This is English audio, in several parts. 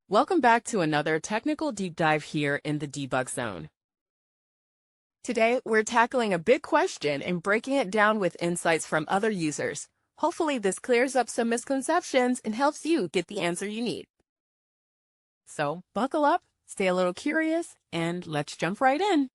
Welcome back to another technical deep dive here in the debug zone. Today, we're tackling a big question and breaking it down with insights from other users. Hopefully, this clears up some misconceptions and helps you get the answer you need. So, buckle up, stay a little curious, and let's jump right in.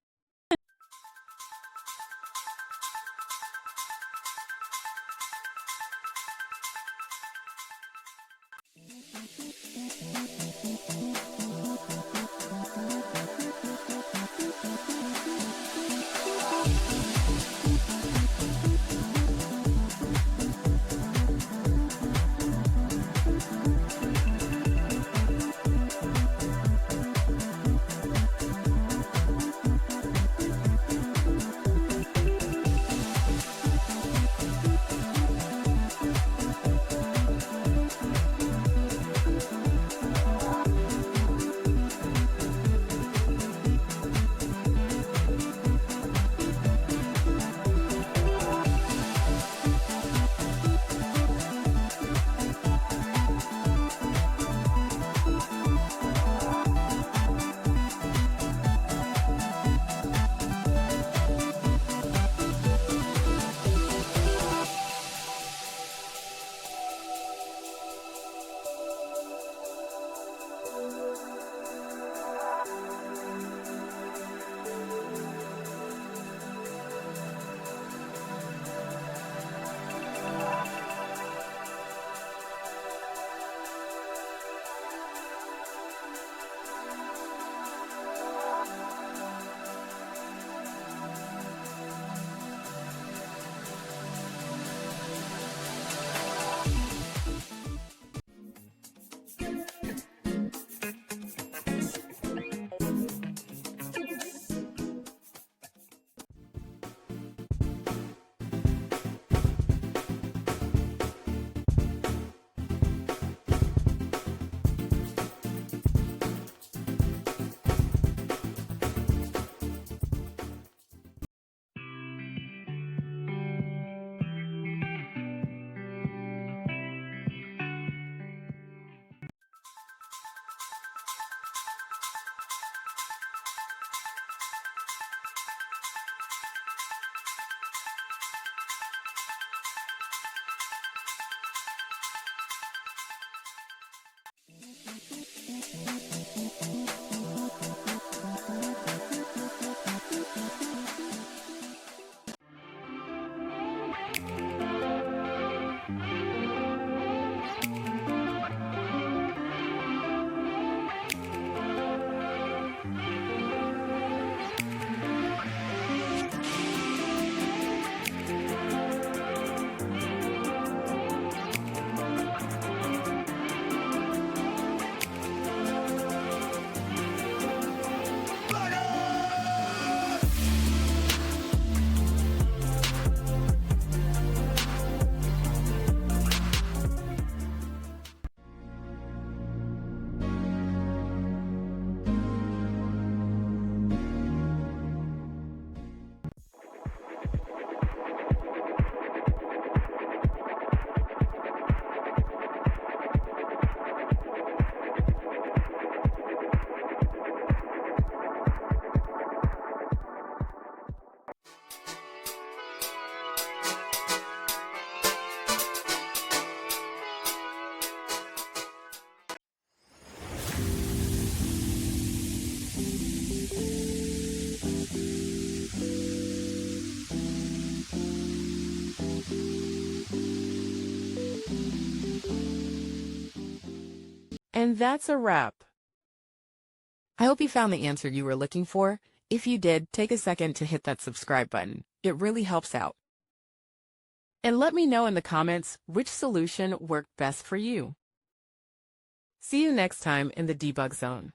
And that's a wrap. I hope you found the answer you were looking for. If you did, take a second to hit that subscribe button. It really helps out. And let me know in the comments which solution worked best for you. See you next time in the debug zone.